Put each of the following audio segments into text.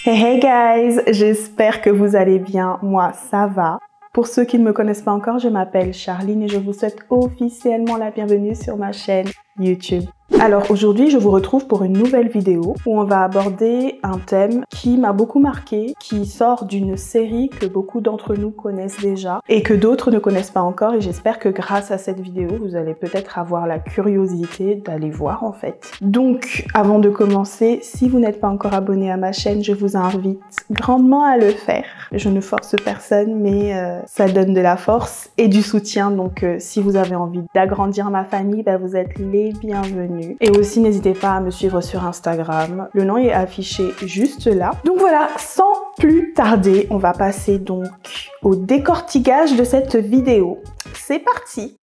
Hey guys, j'espère que vous allez bien, moi ça va. Pour ceux qui ne me connaissent pas encore, je m'appelle Charline et je vous souhaite officiellement la bienvenue sur ma chaîne YouTube. Alors aujourd'hui, je vous retrouve pour une nouvelle vidéo où on va aborder un thème qui m'a beaucoup marqué, qui sort d'une série que beaucoup d'entre nous connaissent déjà et que d'autres ne connaissent pas encore, et j'espère que grâce à cette vidéo, vous allez peut-être avoir la curiosité d'aller voir en fait. Donc, avant de commencer, si vous n'êtes pas encore abonné à ma chaîne, je vous invite grandement à le faire. Je ne force personne, mais ça donne de la force et du soutien, donc si vous avez envie d'agrandir ma famille, vous êtes les bienvenus. Et aussi, n'hésitez pas à me suivre sur Instagram. Le nom est affiché juste là. Donc voilà, sans plus tarder, on va passer donc au décortiquage de cette vidéo. C'est parti!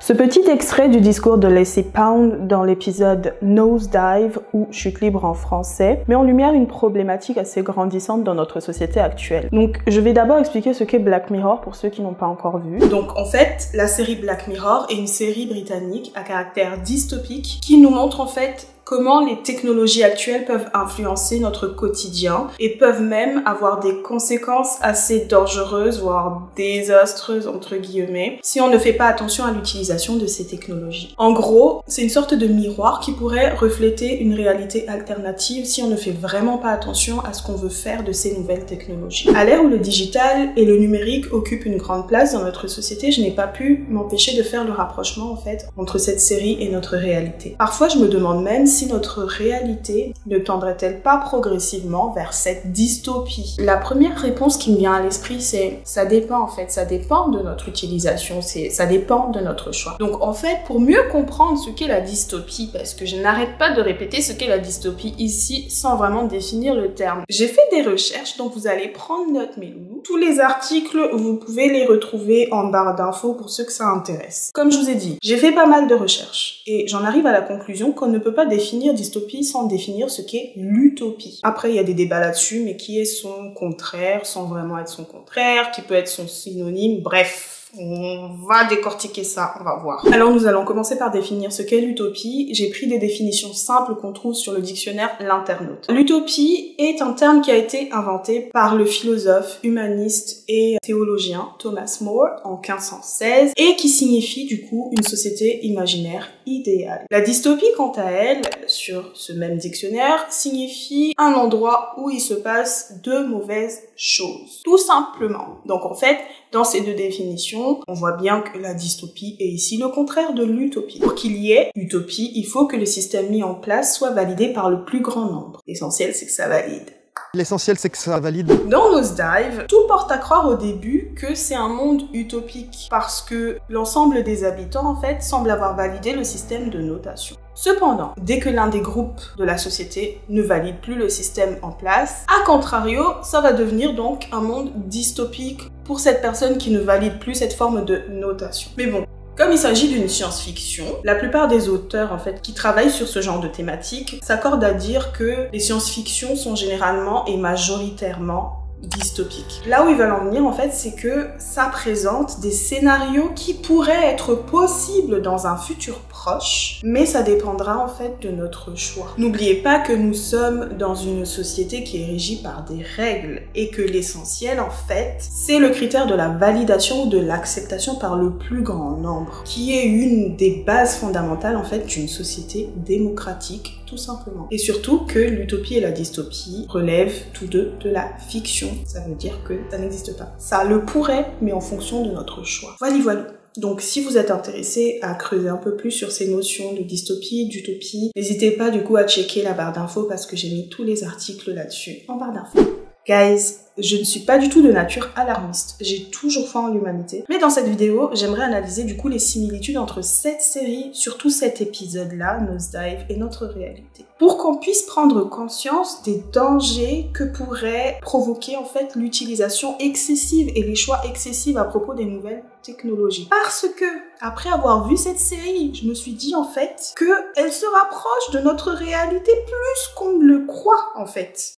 Ce petit extrait du discours de Lacey Pound dans l'épisode Nosedive ou Chute libre en français met en lumière une problématique assez grandissante dans notre société actuelle. Donc je vais d'abord expliquer ce qu'est Black Mirror pour ceux qui n'ont pas encore vu. Donc en fait, la série Black Mirror est une série britannique à caractère dystopique qui nous montre en fait comment les technologies actuelles peuvent influencer notre quotidien et peuvent même avoir des conséquences assez dangereuses, voire désastreuses entre guillemets, si on ne fait pas attention à l'utilisation de ces technologies. En gros, c'est une sorte de miroir qui pourrait refléter une réalité alternative si on ne fait vraiment pas attention à ce qu'on veut faire de ces nouvelles technologies. À l'ère où le digital et le numérique occupent une grande place dans notre société, je n'ai pas pu m'empêcher de faire le rapprochement en fait entre cette série et notre réalité. Parfois, je me demande même si notre réalité ne tendrait-elle pas progressivement vers cette dystopie? La première réponse qui me vient à l'esprit, c'est ça dépend en fait, ça dépend de notre utilisation, ça dépend de notre choix. Donc en fait, pour mieux comprendre ce qu'est la dystopie, parce que je n'arrête pas de répéter ce qu'est la dystopie ici sans vraiment définir le terme, j'ai fait des recherches, donc vous allez prendre note mes loulous. Tous les articles, vous pouvez les retrouver en barre d'infos pour ceux que ça intéresse. Comme je vous ai dit, j'ai fait pas mal de recherches et j'en arrive à la conclusion qu'on ne peut pas définir dystopie sans définir ce qu'est l'utopie. Après, il y a des débats là-dessus, mais qui est son contraire, sans vraiment être son contraire, qui peut être son synonyme, bref. On va décortiquer ça, on va voir. Alors nous allons commencer par définir ce qu'est l'utopie. J'ai pris des définitions simples qu'on trouve sur le dictionnaire L'Internaute. L'utopie est un terme qui a été inventé par le philosophe, humaniste et théologien Thomas More en 1516 et qui signifie du coup une société imaginaire idéale. La dystopie, quant à elle, sur ce même dictionnaire, signifie un endroit où il se passe de mauvaises choses. Tout simplement. Donc en fait, dans ces deux définitions, on voit bien que la dystopie est ici le contraire de l'utopie. Pour qu'il y ait utopie, il faut que le système mis en place soit validé par le plus grand nombre. L'essentiel, c'est que ça valide. L'essentiel, c'est que ça valide. Dans Nosedive, tout porte à croire au début que c'est un monde utopique parce que l'ensemble des habitants, en fait, semble avoir validé le système de notation. Cependant, dès que l'un des groupes de la société ne valide plus le système en place, à contrario, ça va devenir donc un monde dystopique pour cette personne qui ne valide plus cette forme de notation. Mais bon, comme il s'agit d'une science-fiction, la plupart des auteurs en fait qui travaillent sur ce genre de thématique s'accordent à dire que les science-fictions sont généralement et majoritairement dystopiques. Là où ils veulent en venir en fait, c'est que ça présente des scénarios qui pourraient être possibles dans un futur proche, mais ça dépendra en fait de notre choix. N'oubliez pas que nous sommes dans une société qui est régie par des règles et que l'essentiel en fait, c'est le critère de la validation ou de l'acceptation par le plus grand nombre, qui est une des bases fondamentales en fait d'une société démocratique, tout simplement. Et surtout que l'utopie et la dystopie relèvent tous deux de la fiction. Ça veut dire que ça n'existe pas. Ça le pourrait, mais en fonction de notre choix. Voilà. Donc si vous êtes intéressé à creuser un peu plus sur ces notions de dystopie, d'utopie, n'hésitez pas du coup à checker la barre d'infos parce que j'ai mis tous les articles là-dessus en barre d'infos. Guys, je ne suis pas du tout de nature alarmiste, j'ai toujours foi en l'humanité. Mais dans cette vidéo, j'aimerais analyser du coup les similitudes entre cette série, surtout cet épisode-là, Nosedive, et notre réalité. Pour qu'on puisse prendre conscience des dangers que pourrait provoquer en fait l'utilisation excessive et les choix excessifs à propos des nouvelles technologies. Parce que, après avoir vu cette série, je me suis dit en fait que elle se rapproche de notre réalité plus qu'on ne le croit en fait.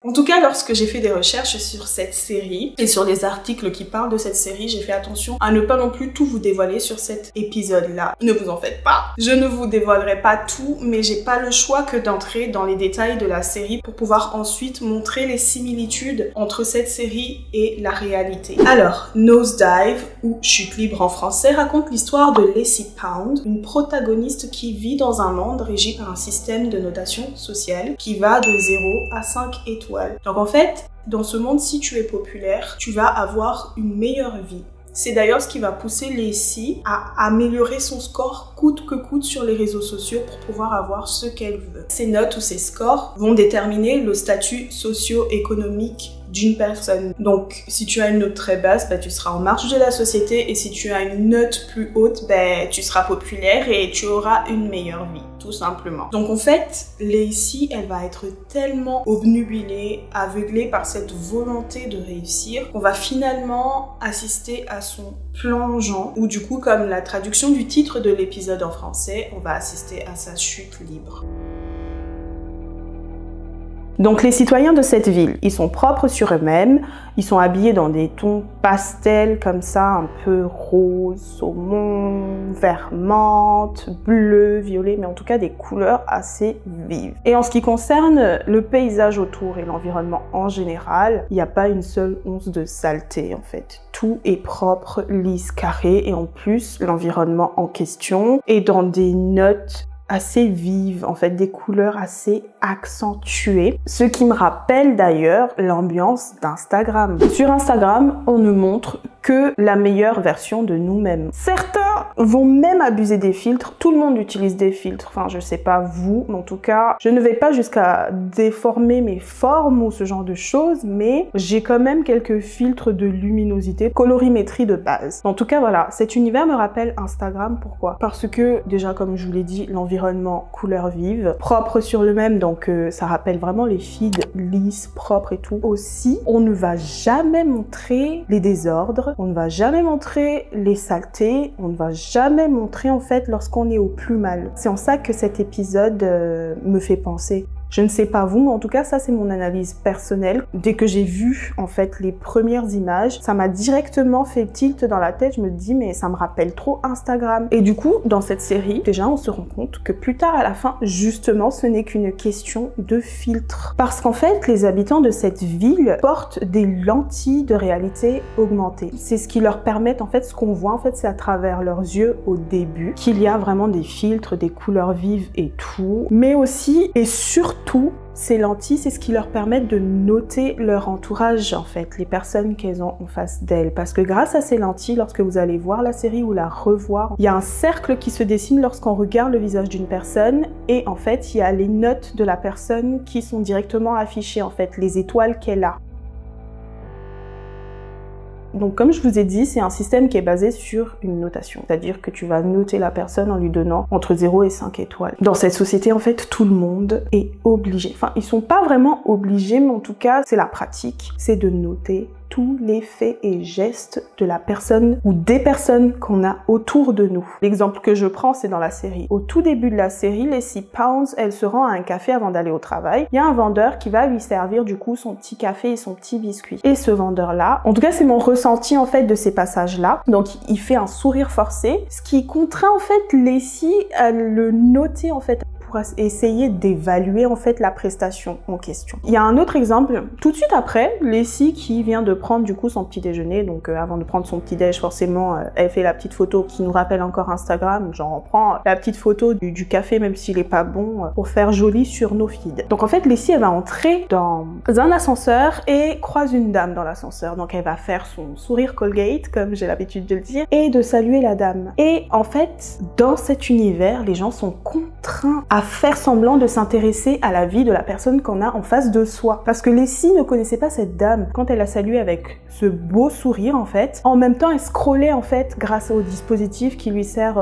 En tout cas, lorsque j'ai fait des recherches sur cette série et sur les articles qui parlent de cette série, j'ai fait attention à ne pas non plus tout vous dévoiler sur cet épisode-là. Ne vous en faites pas. Je ne vous dévoilerai pas tout, mais j'ai pas le choix que d'entrer dans les détails de la série pour pouvoir ensuite montrer les similitudes entre cette série et la réalité. Alors, Nosedive, ou Chute libre en français, raconte l'histoire de Lacey Pound, une protagoniste qui vit dans un monde régi par un système de notation sociale qui va de 0 à 5 étoiles. Donc en fait, dans ce monde, si tu es populaire, tu vas avoir une meilleure vie. C'est d'ailleurs ce qui va pousser Lacey à améliorer son score coûte que coûte sur les réseaux sociaux pour pouvoir avoir ce qu'elle veut. Ces notes ou ces scores vont déterminer le statut socio-économique d'une personne. Donc, si tu as une note très basse, tu seras en marge de la société, et si tu as une note plus haute, tu seras populaire et tu auras une meilleure vie, tout simplement. Donc en fait, Lacey, elle va être tellement obnubilée, aveuglée par cette volonté de réussir, qu'on va finalement assister à son plongeon, ou du coup, comme la traduction du titre de l'épisode en français, on va assister à sa chute libre. Donc les citoyens de cette ville, ils sont propres sur eux-mêmes, ils sont habillés dans des tons pastels comme ça, un peu rose, saumon, vert menthe, bleu, violet, mais en tout cas des couleurs assez vives. Et en ce qui concerne le paysage autour et l'environnement en général, il n'y a pas une seule once de saleté en fait. Tout est propre, lisse, carré, et en plus l'environnement en question est dans des notes assez vives, en fait, des couleurs assez accentuées. Ce qui me rappelle d'ailleurs l'ambiance d'Instagram. Sur Instagram, on ne montre que la meilleure version de nous-mêmes. Certains vont même abuser des filtres. Tout le monde utilise des filtres. Enfin, je sais pas vous, mais en tout cas, je ne vais pas jusqu'à déformer mes formes ou ce genre de choses, mais j'ai quand même quelques filtres de luminosité, colorimétrie de base. En tout cas, voilà, cet univers me rappelle Instagram. Pourquoi? Parce que, déjà, comme je vous l'ai dit, l'environnement couleur vive, propre sur le même, donc ça rappelle vraiment les feeds lisses, propres et tout. Aussi, on ne va jamais montrer les désordres, on ne va jamais montrer les saletés, on ne va jamais montrer en fait lorsqu'on est au plus mal. C'est en ça que cet épisode me fait penser. Je ne sais pas vous, mais en tout cas, ça c'est mon analyse personnelle. Dès que j'ai vu en fait les premières images, ça m'a directement fait tilt dans la tête. Je me dis mais ça me rappelle trop Instagram. Et du coup, dans cette série, déjà on se rend compte que plus tard à la fin, justement, ce n'est qu'une question de filtre. Parce qu'en fait, les habitants de cette ville portent des lentilles de réalité augmentée. C'est ce qui leur permet en fait, ce qu'on voit en fait, c'est à travers leurs yeux au début qu'il y a vraiment des filtres, des couleurs vives et tout. Mais aussi et surtout, ces lentilles, c'est ce qui leur permet de noter leur entourage, en fait, les personnes qu'elles ont en face d'elles. Parce que grâce à ces lentilles, lorsque vous allez voir la série ou la revoir, il y a un cercle qui se dessine lorsqu'on regarde le visage d'une personne, et en fait, il y a les notes de la personne qui sont directement affichées, en fait, les étoiles qu'elle a. Donc comme je vous ai dit, c'est un système qui est basé sur une notation. C'est-à-dire que tu vas noter la personne en lui donnant entre 0 et 5 étoiles. Dans cette société, en fait, tout le monde est obligé. Enfin, ils sont pas vraiment obligés, mais en tout cas, c'est la pratique. C'est de noter tous les faits et gestes de la personne ou des personnes qu'on a autour de nous. L'exemple que je prends, c'est dans la série. Au tout début de la série, Lacey Pound, elle se rend à un café avant d'aller au travail. Il y a un vendeur qui va lui servir du coup son petit café et son petit biscuit. Et ce vendeur-là, en tout cas c'est mon ressenti en fait de ces passages-là, donc il fait un sourire forcé, ce qui contraint en fait Lacey à le noter en fait, pour essayer d'évaluer en fait la prestation en question. Il y a un autre exemple, tout de suite après, Lacey qui vient de prendre du coup son petit déjeuner, donc avant de prendre son petit déj, forcément, elle fait la petite photo qui nous rappelle encore Instagram, genre on prend la petite photo du café même s'il est pas bon, pour faire joli sur nos feeds. Donc en fait, Lacey elle va entrer dans un ascenseur et croise une dame dans l'ascenseur, donc elle va faire son sourire Colgate, comme j'ai l'habitude de le dire, et de saluer la dame. Et en fait, dans cet univers, les gens sont contraints à faire semblant de s'intéresser à la vie de la personne qu'on a en face de soi. Parce que Lacey ne connaissait pas cette dame. Quand elle a salué avec ce beau sourire, en fait, en même temps, elle scrollait, en fait, grâce au dispositif qui lui sert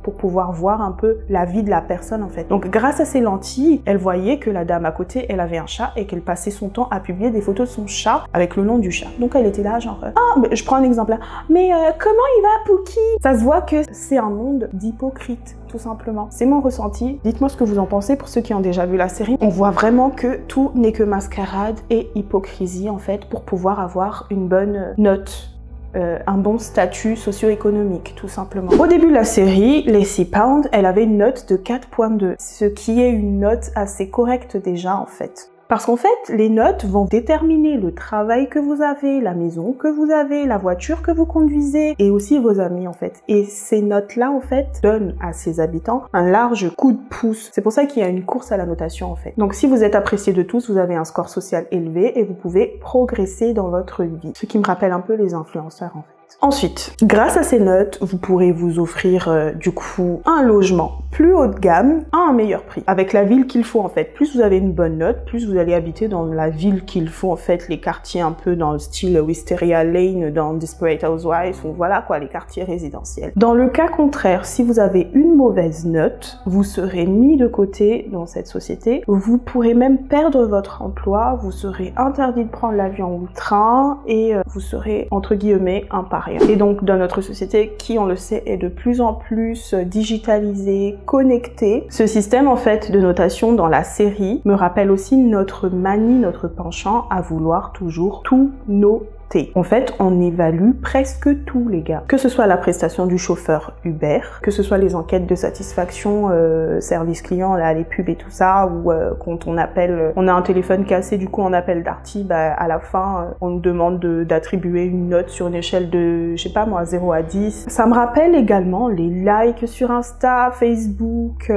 pour pouvoir voir un peu la vie de la personne, en fait. Donc, grâce à ces lentilles, elle voyait que la dame à côté, elle avait un chat et qu'elle passait son temps à publier des photos de son chat avec le nom du chat. Donc, elle était là, genre, ah, je prends un exemple là. Mais comment il va, Pookie? Ça se voit que c'est un monde d'hypocrites. tout simplement. C'est mon ressenti. Dites-moi ce que vous en pensez pour ceux qui ont déjà vu la série. On voit vraiment que tout n'est que mascarade et hypocrisie en fait pour pouvoir avoir une bonne note. Un bon statut socio-économique, tout simplement. Au début de la série, Lacey Pound, elle avait une note de 4.2, ce qui est une note assez correcte déjà, en fait. Parce qu'en fait, les notes vont déterminer le travail que vous avez, la maison que vous avez, la voiture que vous conduisez et aussi vos amis en fait. Et ces notes-là en fait donnent à ses habitants un large coup de pouce. C'est pour ça qu'il y a une course à la notation en fait. Donc si vous êtes apprécié de tous, vous avez un score social élevé et vous pouvez progresser dans votre vie. Ce qui me rappelle un peu les influenceurs en fait. Ensuite, grâce à ces notes, vous pourrez vous offrir du coup un logement plus haut de gamme à un meilleur prix, avec la ville qu'il faut en fait. Plus vous avez une bonne note, plus vous allez habiter dans la ville qu'il faut en fait, les quartiers un peu dans le style Wisteria Lane dans Desperate Housewives, ou voilà quoi, les quartiers résidentiels. Dans le cas contraire, si vous avez une mauvaise note, vous serez mis de côté dans cette société, vous pourrez même perdre votre emploi, vous serez interdit de prendre l'avion ou le train et vous serez entre guillemets un paria. Et donc dans notre société qui, on le sait, est de plus en plus digitalisée, connectée, ce système en fait de notation dans la série me rappelle aussi notre manie, notre penchant à vouloir toujours tout noter. En fait, on évalue presque tout, les gars. Que ce soit la prestation du chauffeur Uber, que ce soit les enquêtes de satisfaction, service client, là, les pubs et tout ça, ou quand on appelle, on a un téléphone cassé, du coup on appelle Darty, bah, à la fin, on nous demande d'attribuer une note sur une échelle de, je sais pas moi, 0 à 10. Ça me rappelle également les likes sur Insta, Facebook,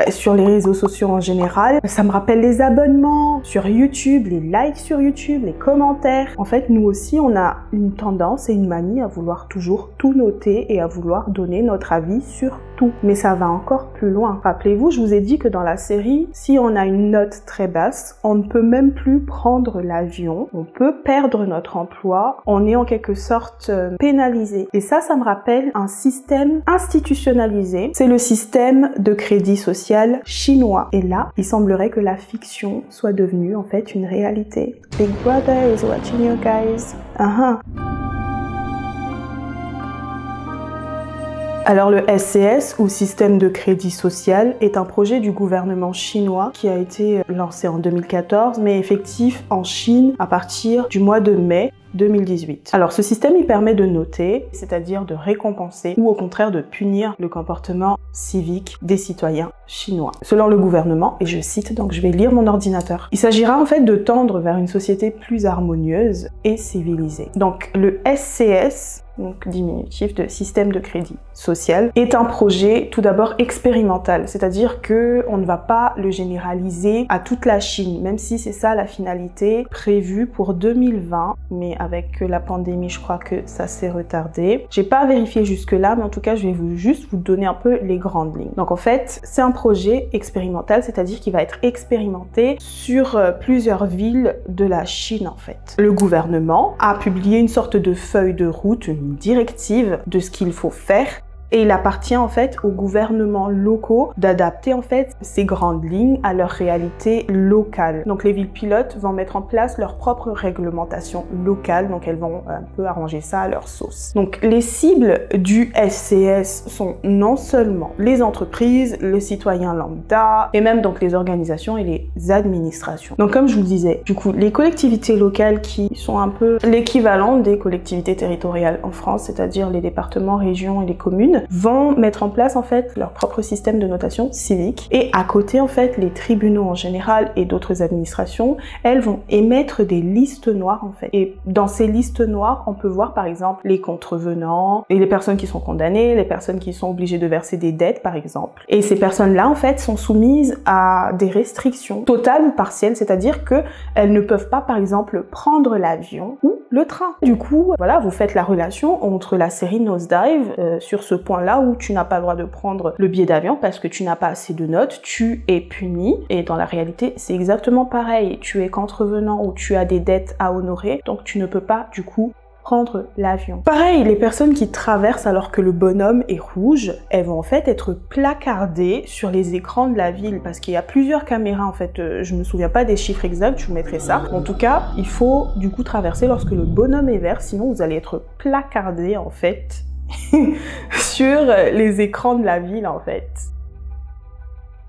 sur les réseaux sociaux en général. Ça me rappelle les abonnements sur YouTube, les likes sur YouTube, les commentaires. En fait, nous aussi, on a une tendance et une manie à vouloir toujours tout noter et à vouloir donner notre avis sur tout. Mais ça va encore plus loin. Rappelez-vous, je vous ai dit que dans la série, si on a une note très basse, on ne peut même plus prendre l'avion, on peut perdre notre emploi, on est en quelque sorte pénalisé. Et ça me rappelle un système institutionnalisé. C'est le système de crédit social chinois. Et là, il semblerait que la fiction soit devenue en fait une réalité. Big Brother is watching you guys. Alors le SCS, ou système de crédit social, est un projet du gouvernement chinois qui a été lancé en 2014 mais effectif en Chine à partir du mois de mai 2018. Alors ce système il permet de noter, c'est-à-dire de récompenser ou au contraire de punir le comportement civique des citoyens chinois. Selon le gouvernement, et je cite, donc je vais lire mon ordinateur, il s'agira en fait de tendre vers une société plus harmonieuse et civilisée. Donc le SCS, donc diminutif de système de crédit social, est un projet tout d'abord expérimental, c'est-à-dire que on ne va pas le généraliser à toute la Chine, même si c'est ça la finalité prévue pour 2020, mais avec la pandémie, je crois que ça s'est retardé. J'ai pas vérifié jusque là, mais en tout cas, je vais juste vous donner un peu les grandes lignes. Donc en fait, c'est un projet expérimental, c'est-à-dire qu'il va être expérimenté sur plusieurs villes de la Chine en fait. Le gouvernement a publié une sorte de feuille de route, une directive de ce qu'il faut faire. Et il appartient en fait aux gouvernements locaux d'adapter en fait ces grandes lignes à leur réalité locale. Donc les villes pilotes vont mettre en place leur propre réglementation locale, donc elles vont un peu arranger ça à leur sauce. Donc les cibles du SCS sont non seulement les entreprises, le citoyen lambda, et même donc les organisations et les administrations. Donc comme je vous le disais, du coup les collectivités locales qui sont un peu l'équivalent des collectivités territoriales en France, c'est-à-dire les départements, régions et les communes, vont mettre en place en fait leur propre système de notation civique, et à côté en fait les tribunaux en général et d'autres administrations, elles vont émettre des listes noires en fait. Et dans ces listes noires, on peut voir par exemple les contrevenants et les personnes qui sont condamnées, les personnes qui sont obligées de verser des dettes par exemple. Et ces personnes-là en fait sont soumises à des restrictions totales ou partielles, c'est-à-dire que elles ne peuvent pas par exemple prendre l'avion ou le train. Du coup, voilà, vous faites la relation entre la série Nosedive sur ce point-là où tu n'as pas le droit de prendre le billet d'avion parce que tu n'as pas assez de notes, tu es puni. Et dans la réalité, c'est exactement pareil. Tu es contrevenant ou tu as des dettes à honorer, donc tu ne peux pas du coup prendre l'avion. Pareil, les personnes qui traversent alors que le bonhomme est rouge, elles vont en fait être placardées sur les écrans de la ville parce qu'il y a plusieurs caméras en fait, je me souviens pas des chiffres exacts, je vous mettrai ça. En tout cas, il faut du coup traverser lorsque le bonhomme est vert, sinon vous allez être placardé en fait sur les écrans de la ville en fait.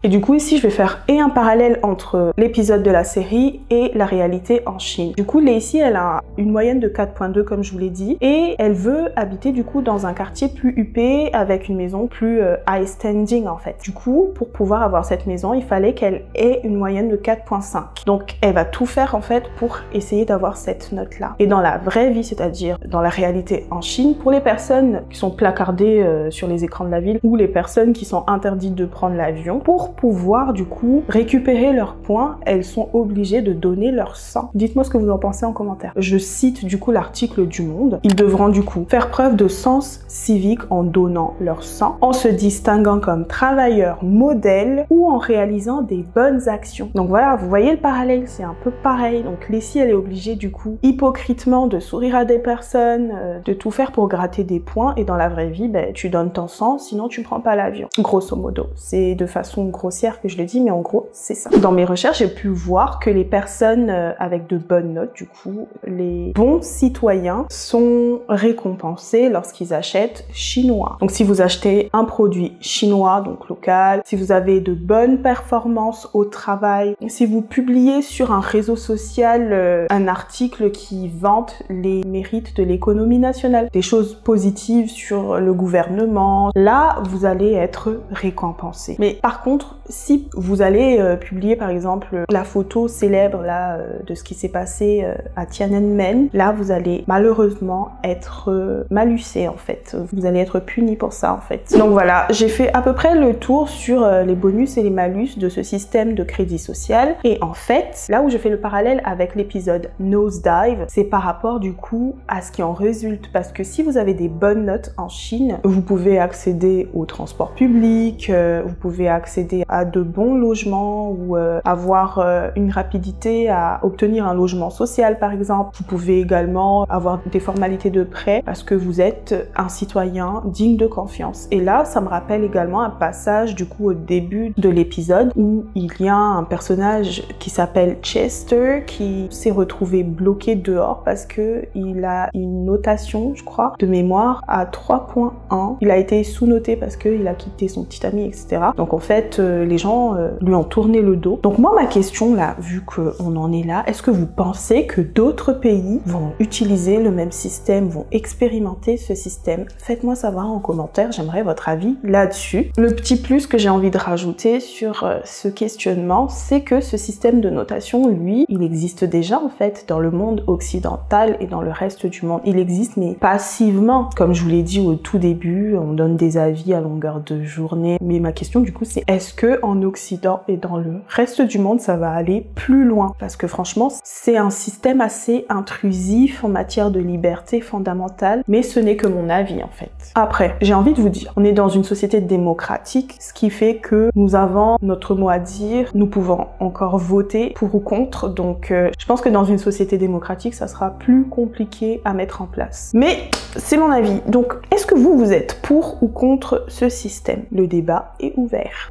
Et du coup ici je vais faire un parallèle entre l'épisode de la série et la réalité en Chine. Du coup Lacey elle a une moyenne de 4.2 comme je vous l'ai dit et elle veut habiter du coup dans un quartier plus huppé avec une maison plus high standing en fait. Du coup pour pouvoir avoir cette maison il fallait qu'elle ait une moyenne de 4.5. Donc elle va tout faire en fait pour essayer d'avoir cette note là. Et dans la vraie vie, c'est-à-dire dans la réalité en Chine, pour les personnes qui sont placardées sur les écrans de la ville ou les personnes qui sont interdites de prendre l'avion, pour pouvoir du coup récupérer leurs points, elles sont obligées de donner leur sang. Dites-moi ce que vous en pensez en commentaire. Je cite du coup l'article du Monde. Ils devront du coup faire preuve de sens civique en donnant leur sang, en se distinguant comme travailleurs modèles ou en réalisant des bonnes actions. Donc voilà, vous voyez le parallèle, c'est un peu pareil. Donc Lacey, elle est obligée du coup hypocritement de sourire à des personnes, de tout faire pour gratter des points, et dans la vraie vie, ben, tu donnes ton sang, sinon tu prends pas l'avion. Grosso modo, c'est de façon grossière que je le dis, mais en gros, c'est ça. Dans mes recherches, j'ai pu voir que les personnes avec de bonnes notes, du coup, les bons citoyens sont récompensés lorsqu'ils achètent chinois. Donc si vous achetez un produit chinois, donc local, si vous avez de bonnes performances au travail, si vous publiez sur un réseau social un article qui vante les mérites de l'économie nationale, des choses positives sur le gouvernement, là vous allez être récompensé. Mais par contre, si vous allez publier par exemple la photo célèbre là de ce qui s'est passé à Tiananmen, là vous allez malheureusement être malucé en fait. Vous allez être puni pour ça en fait. Donc voilà, j'ai fait à peu près le tour sur les bonus et les malus de ce système de crédit social. Et en fait, là où je fais le parallèle avec l'épisode Nosedive, c'est par rapport du coup à ce qui en résulte. Parce que si vous avez des bonnes notes en Chine, vous pouvez accéder au transport public, vous pouvez accéder à de bons logements ou avoir une rapidité à obtenir un logement social par exemple. Vous pouvez également avoir des formalités de prêt parce que vous êtes un citoyen digne de confiance. Et là, ça me rappelle également un passage du coup au début de l'épisode où il y a un personnage qui s'appelle Chester qui s'est retrouvé bloqué dehors parce que il a une notation, je crois, de mémoire à 3.1. Il a été sous-noté parce qu'il a quitté son petit ami, etc. Donc en fait, les gens lui ont tourné le dos. Donc moi, ma question là, vu qu'on en est là, est-ce que vous pensez que d'autres pays vont utiliser le même système, vont expérimenter ce système? Faites-moi savoir en commentaire, j'aimerais votre avis là-dessus. Le petit plus que j'ai envie de rajouter sur ce questionnement, c'est que ce système de notation, lui, il existe déjà en fait dans le monde occidental et dans le reste du monde. Il existe mais passivement. Comme je vous l'ai dit au tout début, on donne des avis à longueur de journée. Mais ma question du coup c'est est-ce que en Occident et dans le reste du monde ça va aller plus loin? Parce que franchement c'est un système assez intrusif en matière de liberté fondamentale, mais ce n'est que mon avis en fait. Après, j'ai envie de vous dire, on est dans une société démocratique, ce qui fait que nous avons notre mot à dire, nous pouvons encore voter pour ou contre, donc je pense que dans une société démocratique, ça sera plus compliqué à mettre en place. Mais c'est mon avis, donc est-ce que vous êtes pour ou contre ce système? Le débat est ouvert.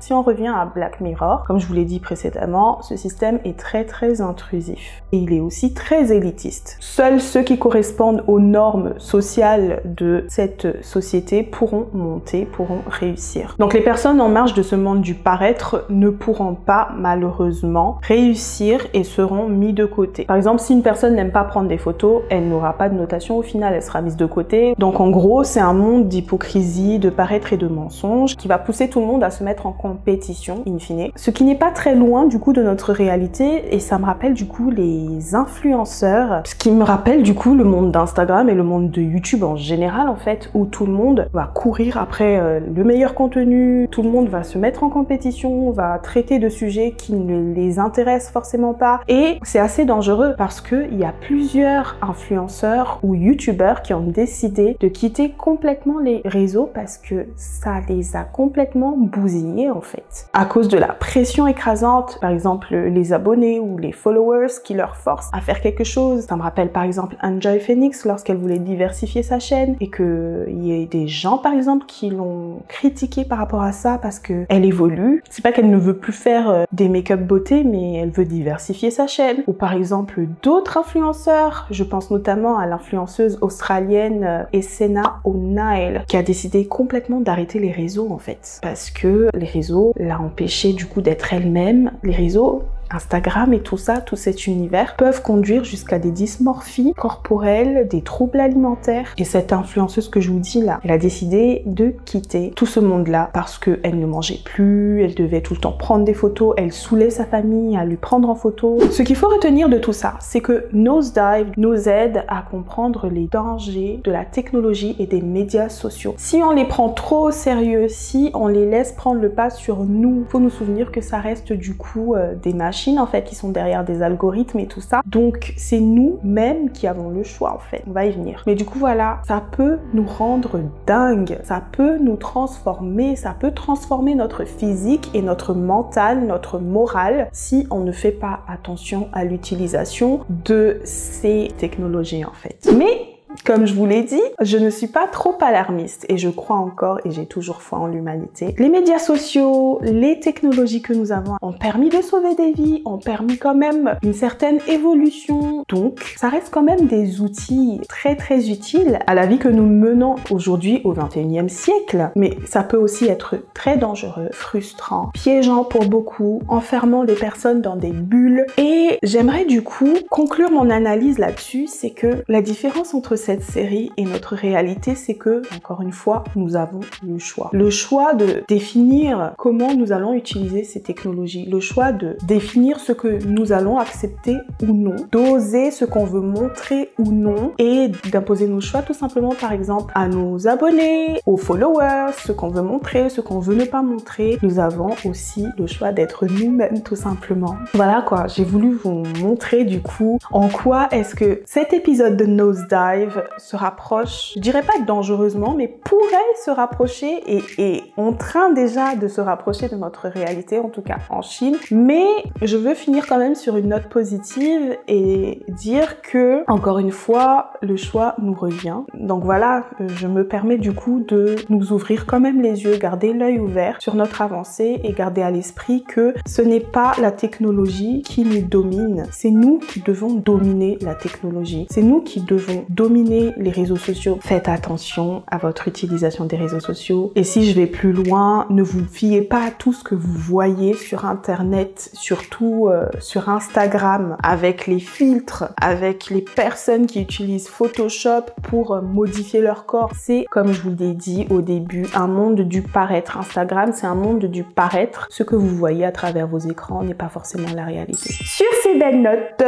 Si on revient à Black Mirror, comme je vous l'ai dit précédemment, ce système est très intrusif. Et il est aussi très élitiste. Seuls ceux qui correspondent aux normes sociales de cette société pourront monter, pourront réussir. Donc les personnes en marge de ce monde du paraître ne pourront pas, malheureusement, réussir et seront mis de côté. Par exemple, si une personne n'aime pas prendre des photos, elle n'aura pas de notation au final, elle sera mise de côté. Donc en gros, c'est un monde d'hypocrisie, de paraître et de mensonges qui va pousser tout le monde à se mettre en compétition, in fine. Ce qui n'est pas très loin du coup de notre réalité, et ça me rappelle du coup les influenceurs, ce qui me rappelle du coup le monde d'Instagram et le monde de YouTube en général en fait, où tout le monde va courir après le meilleur contenu, tout le monde va se mettre en compétition, va traiter de sujets qui ne les intéressent forcément pas, et c'est assez dangereux parce que il y a plusieurs influenceurs ou YouTubeurs qui ont décidé de quitter complètement les réseaux parce que ça les a complètement bousillés en fait. À cause de la pression écrasante, par exemple les abonnés ou les followers qui leur forcent à faire quelque chose. Ça me rappelle par exemple Enjoy Phoenix lorsqu'elle voulait diversifier sa chaîne et qu'il y ait des gens par exemple qui l'ont critiqué par rapport à ça parce que elle évolue. C'est pas qu'elle ne veut plus faire des make-up beauté, mais elle veut diversifier sa chaîne. Ou par exemple d'autres influenceurs, je pense notamment à l'influenceuse australienne Essena O'Neill qui a décidé complètement d'arrêter les réseaux en fait. Parce que les réseaux l'a empêché du coup d'être elle-même. Les réseaux, Instagram et tout ça, tout cet univers peuvent conduire jusqu'à des dysmorphies corporelles, des troubles alimentaires. Et cette influenceuse que je vous dis là, elle a décidé de quitter tout ce monde-là parce qu'elle ne mangeait plus, elle devait tout le temps prendre des photos, elle saoulait sa famille à lui prendre en photo. Ce qu'il faut retenir de tout ça, c'est que Nosedive nous aide à comprendre les dangers de la technologie et des médias sociaux. Si on les prend trop au sérieux, si on les laisse prendre le pas sur nous, faut nous souvenir que ça reste du coup des machines en fait qui sont derrière des algorithmes et tout ça. Donc c'est nous-mêmes qui avons le choix en fait. On va y venir. Mais du coup voilà, ça peut nous rendre dingue, ça peut nous transformer, ça peut transformer notre physique et notre mental, notre morale si on ne fait pas attention à l'utilisation de ces technologies en fait. Mais comme je vous l'ai dit, je ne suis pas trop alarmiste et je crois encore et j'ai toujours foi en l'humanité. Les médias sociaux, les technologies que nous avons ont permis de sauver des vies, ont permis quand même une certaine évolution. Donc, ça reste quand même des outils très très utiles à la vie que nous menons aujourd'hui au 21e siècle. Mais ça peut aussi être très dangereux, frustrant, piégeant pour beaucoup, enfermant des personnes dans des bulles. Et j'aimerais du coup conclure mon analyse là-dessus, c'est que la différence entre cette série et notre réalité, c'est que, encore une fois, nous avons le choix. Le choix de définir comment nous allons utiliser ces technologies, le choix de définir ce que nous allons accepter ou non, d'oser ce qu'on veut montrer ou non, et d'imposer nos choix tout simplement, par exemple, à nos abonnés, aux followers, ce qu'on veut montrer, ce qu'on veut ne pas montrer. Nous avons aussi le choix d'être nous-mêmes, tout simplement. Voilà quoi, j'ai voulu vous montrer du coup en quoi est-ce que cet épisode de Nosedive se rapproche, je dirais pas dangereusement, mais pourrait se rapprocher et en train déjà de se rapprocher de notre réalité, en tout cas en Chine. Mais je veux finir quand même sur une note positive et dire que, encore une fois, le choix nous revient. Donc voilà, je me permets du coup de nous ouvrir quand même les yeux, garder l'œil ouvert sur notre avancée et garder à l'esprit que ce n'est pas la technologie qui nous domine, c'est nous qui devons dominer la technologie. C'est nous qui devons dominer les réseaux sociaux. Faites attention à votre utilisation des réseaux sociaux. Et si je vais plus loin, ne vous fiez pas à tout ce que vous voyez sur Internet, surtout sur Instagram, avec les filtres, avec les personnes qui utilisent Photoshop pour modifier leur corps. C'est, comme je vous l'ai dit au début, un monde du paraître. Instagram, c'est un monde du paraître. Ce que vous voyez à travers vos écrans n'est pas forcément la réalité. Sur ces belles notes,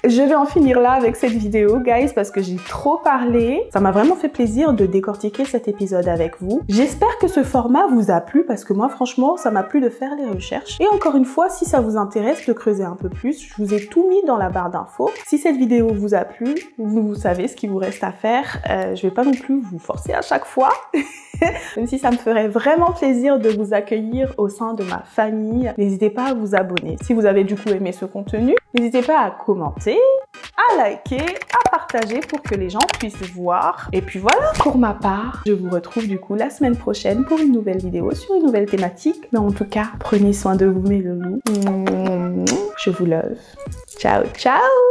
je vais en finir là avec cette vidéo, guys, parce que j'ai trop parlé. Ça m'a vraiment fait plaisir de décortiquer cet épisode avec vous. J'espère que ce format vous a plu parce que moi, franchement, ça m'a plu de faire les recherches. Et encore une fois, si ça vous intéresse de creuser un peu plus, je vous ai tout mis dans la barre d'infos. Si cette vidéo vous a plu, vous savez ce qu'il vous reste à faire. Je vais pas non plus vous forcer à chaque fois. Même si ça me ferait vraiment plaisir de vous accueillir au sein de ma famille, n'hésitez pas à vous abonner. Si vous avez du coup aimé ce contenu, n'hésitez pas à commenter, à liker, à partager pour que les gens puissent voir. Et puis voilà, pour ma part, je vous retrouve du coup la semaine prochaine pour une nouvelle vidéo sur une nouvelle thématique. Mais en tout cas, prenez soin de vous mes loulous. Je vous love. Ciao, ciao!